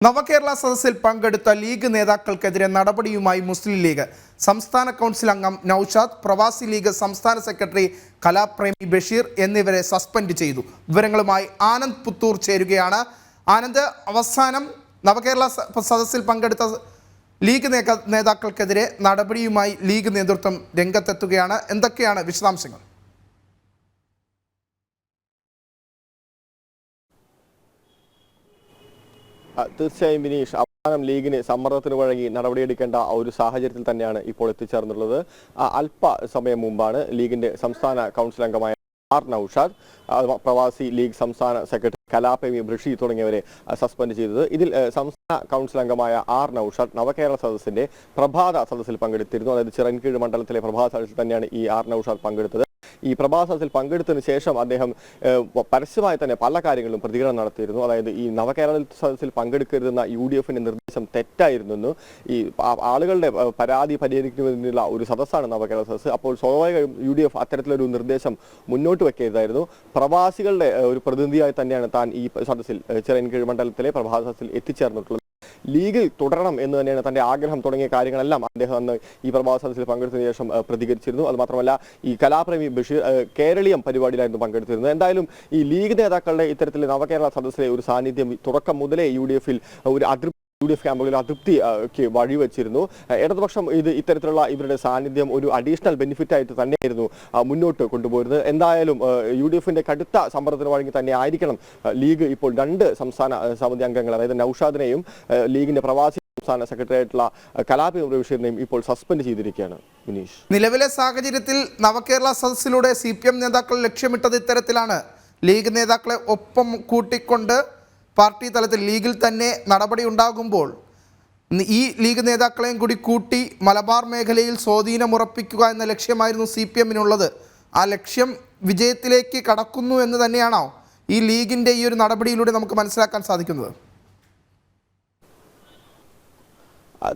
നവകേരള സദസ്സിൽ പങ്കെടുത്ത ലീഗ് നേതാക്കൾക്കെതിരെ നടപടിയുമായി മുസ്ലിം ലീഗ് സംസ്ഥാന കൗൺസിൽ അംഗം നൌഷാദ്, പ്രവാസി ലീഗ് സംസ്ഥാന സെക്രട്ടറി കലാപ്രേമി ബഷീർ എന്നിവരെ സസ്പെൻഡ് ചെയ്തു. വിവരങ്ങളുമായി ആനന്ദ് പുത്തൂർ ചേരുകയാണ്. ആനന്ദ്, അവസാനം നവകേരള സദസ്സിൽ പങ്കെടുത്ത ലീഗ് നേതാക്കൾക്കെതിരെ നടപടിയുമായി ലീഗ് നേതൃത്വം രംഗത്തെത്തുകയാണ്. എന്തൊക്കെയാണ് വിശദാംശങ്ങൾ? തീർച്ചയായും വിനീഷ്, അവസാനം ലീഗിന് സമ്മർദ്ദത്തിന് വഴങ്ങി നടപടിയെടുക്കേണ്ട ഒരു സാഹചര്യത്തിൽ തന്നെയാണ് ഇപ്പോൾ എത്തിച്ചേർന്നുള്ളത്. അല്പസമയം മുമ്പാണ് ലീഗിന്റെ സംസ്ഥാന കൗൺസിൽ അംഗമായ ആർ നൌഷാദ്, പ്രവാസി ലീഗ് സംസ്ഥാന സെക്രട്ടറി കലാപ്രേമി ബഷീർ തുടങ്ങിയവരെ സസ്പെൻഡ് ചെയ്തത്. ഇതിൽ സംസ്ഥാന കൗൺസിൽ അംഗമായ ആർ നൌഷാദ് നവകേരള സദസ്സിന്റെ പ്രഭാത സദസ്സിൽ പങ്കെടുത്തിരുന്നു. അതായത് ചിറൻകീഴ് മണ്ഡലത്തിലെ പ്രഭാത സദസ്സിൽ തന്നെയാണ് ഈ ആർ നൌഷാദ് പങ്കെടുത്തത്. ഈ പ്രഭാത സദസ്സിൽ പങ്കെടുത്തതിന് ശേഷം അദ്ദേഹം പരസ്യമായി തന്നെ പല കാര്യങ്ങളും പ്രതികരണം നടത്തിയിരുന്നു. അതായത് ഈ നവകേരള സദസ്സിൽ പങ്കെടുക്കരുതെന്ന UDFന്റെ നിർദ്ദേശം തെറ്റായിരുന്നെന്ന്, ഈ ആളുകളുടെ പരാതി പരിഹരിക്കുന്നതിനുള്ള ഒരു സദസ്സാണ് നവകേരള സദസ്സ്. അപ്പോൾ സ്വാഭാവികമായും UDF അത്തരത്തിലൊരു നിർദ്ദേശം മുന്നോട്ട് വെക്കരുതായിരുന്നു. പ്രവാസികളുടെ ഒരു പ്രതിനിധിയായി തന്നെയാണ് താൻ ഈ സദസ്സിൽ ചിറൻകീഴ് മണ്ഡലത്തിലെ പ്രഭാത സദസ്സിൽ എത്തിച്ചേർന്നിട്ടുള്ളത്. ലീഗിൽ തുടരണം എന്ന് തന്നെയാണ് തന്റെ ആഗ്രഹം. തുടങ്ങിയ കാര്യങ്ങളെല്ലാം അദ്ദേഹം അന്ന് ഈ പ്രഭാത സദസ്സിൽ പങ്കെടുത്തതിന് ശേഷം പ്രതികരിച്ചിരുന്നു. അതുമാത്രമല്ല, ഈ കലാപ്രേമി ബഷീർ കേരളീയം പരിപാടിയിലായിരുന്നു പങ്കെടുത്തിരുന്നത്. എന്തായാലും ഈ ലീഗ് നേതാക്കളുടെ ഇത്തരത്തിൽ നവകേരള സദസ്സിലെ ഒരു സാന്നിധ്യം തുടക്കം മുതലേ UDFൽ ഒരു UDF ക്യാമ്പുകളിൽ അതൃപ്തിക്ക് വഴിവെച്ചിരുന്നു. ഇടതുപക്ഷം ഇത്തരത്തിലുള്ള ഇവരുടെ സാന്നിധ്യം ഒരു അഡീഷണൽ ബെനിഫിറ്റ് ആയിട്ട് തന്നെയായിരുന്നു മുന്നോട്ട് കൊണ്ടുപോയിരുന്നത്. എന്തായാലും UDFന്റെ കടുത്ത സമ്മർദ്ദത്തിന് വഴങ്ങി തന്നെ ആയിരിക്കണം ലീഗ് ഇപ്പോൾ രണ്ട് സംസ്ഥാന സമിതി അംഗങ്ങൾ, അതായത് നൌഷാദിനെയും ലീഗിന്റെ പ്രവാസി സംസ്ഥാന സെക്രട്ടറി ആയിട്ടുള്ള കലാപ്രേമി ബഷീറിനെയും ഇപ്പോൾ സസ്പെൻഡ് ചെയ്തിരിക്കുകയാണ്. വിനീഷ്, നിലവിലെ സാഹചര്യത്തിൽ നവകേരള സദസ്സിലൂടെ CPM നേതാക്കൾ ലക്ഷ്യമിട്ടത് ഇത്തരത്തിലാണ്. ലീഗ് നേതാക്കളെ ഒപ്പം കൂട്ടിക്കൊണ്ട് പാർട്ടി തലത്തിൽ ലീഗിൽ തന്നെ നടപടി ഉണ്ടാകുമ്പോൾ ഈ ലീഗ് നേതാക്കളെയും കൂടി കൂട്ടി മലബാർ മേഖലയിൽ സ്വാധീനമുറപ്പിക്കുക എന്ന ലക്ഷ്യമായിരുന്നു CPMനുള്ളത്. ആ ലക്ഷ്യം വിജയത്തിലേക്ക് കടക്കുന്നു എന്ന് തന്നെയാണോ ഈ ലീഗിൻ്റെ ഈ ഒരു നടപടിയിലൂടെ നമുക്ക് മനസ്സിലാക്കാൻ സാധിക്കുന്നത്?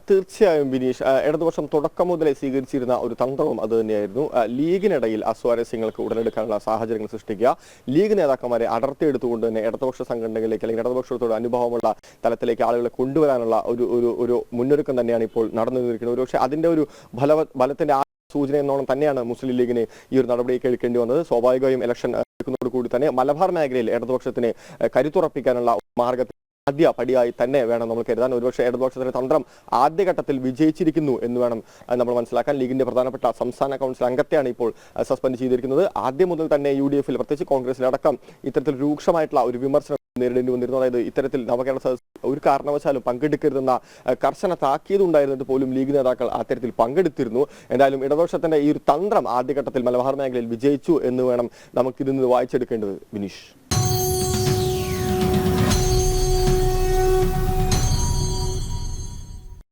തീർച്ചയായും വിനീഷ്, ഇടതുപക്ഷം തുടക്കം മുതലേ സ്വീകരിച്ചിരുന്ന ഒരു തന്ത്രവും അത് തന്നെയായിരുന്നു. ലീഗിനിടയിൽ അസ്വാരസ്യങ്ങൾക്ക് ഉടലെടുക്കാനുള്ള സാഹചര്യങ്ങൾ സൃഷ്ടിക്കുക, ലീഗ് നേതാക്കന്മാരെ അടർത്തിയെടുത്തുകൊണ്ട് തന്നെ ഇടതുപക്ഷ സംഘടനകളിലേക്ക് അല്ലെങ്കിൽ ഇടതുപക്ഷത്തോട് അനുഭവമുള്ള തലത്തിലേക്ക് ആളുകളെ കൊണ്ടുവരാനുള്ള ഒരു മുന്നൊരുക്കം തന്നെയാണ് ഇപ്പോൾ നടന്നുകൊണ്ടിരിക്കുന്നത്. ഒരുപക്ഷെ അതിന്റെ ഒരു ബലത്തിന്റെ സൂചന എന്നോണം തന്നെയാണ് മുസ്ലിം ലീഗിന് ഈ ഒരു നടപടിയൊക്കെ എടുക്കേണ്ടി വന്നത്. സ്വാഭാവികമായും ഇലക്ഷൻ എടുക്കുന്നതോടുകൂടി തന്നെ മലബാർ മേഖലയിൽ ഇടതുപക്ഷത്തിന് കരുത്തുറപ്പിക്കാനുള്ള മാർഗത്തിൽ ആദ്യ പടിയായി തന്നെ വേണം നമ്മൾ കരുതാൻ. ഒരുപക്ഷെ ഇടതുപക്ഷത്തിന്റെ തന്ത്രം ആദ്യഘട്ടത്തിൽ വിജയിച്ചിരിക്കുന്നു എന്ന് വേണം നമ്മൾ മനസ്സിലാക്കാൻ. ലീഗിന്റെ പ്രധാനപ്പെട്ട സംസ്ഥാന കൗൺസിൽ അംഗത്തെയാണ് ഇപ്പോൾ സസ്പെൻഡ് ചെയ്തിരിക്കുന്നത്. ആദ്യം മുതൽ തന്നെ UDFൽ പ്രത്യേകിച്ച് കോൺഗ്രസിലടക്കം ഇത്തരത്തിൽ രൂക്ഷമായിട്ടുള്ള ഒരു വിമർശനം നേരിടേണ്ടി വന്നിരുന്നു. അതായത് ഇത്തരത്തിൽ നവകേരള സദസ്സ് ഒരു കാരണവശാലും പങ്കെടുക്കരുതെന്ന കർശന താക്കീത് ഉണ്ടായിരുന്നിട്ട് പോലും ലീഗ് നേതാക്കൾ അത്തരത്തിൽ പങ്കെടുത്തിരുന്നു. എന്തായാലും ഇടതുപക്ഷത്തിന്റെ ഈ ഒരു തന്ത്രം ആദ്യഘട്ടത്തിൽ മലബാർ മേഖലയിൽ വിജയിച്ചു എന്ന് വേണം നമുക്കിതിൽ നിന്ന് വായിച്ചെടുക്കേണ്ടത്. വിനീഷ്.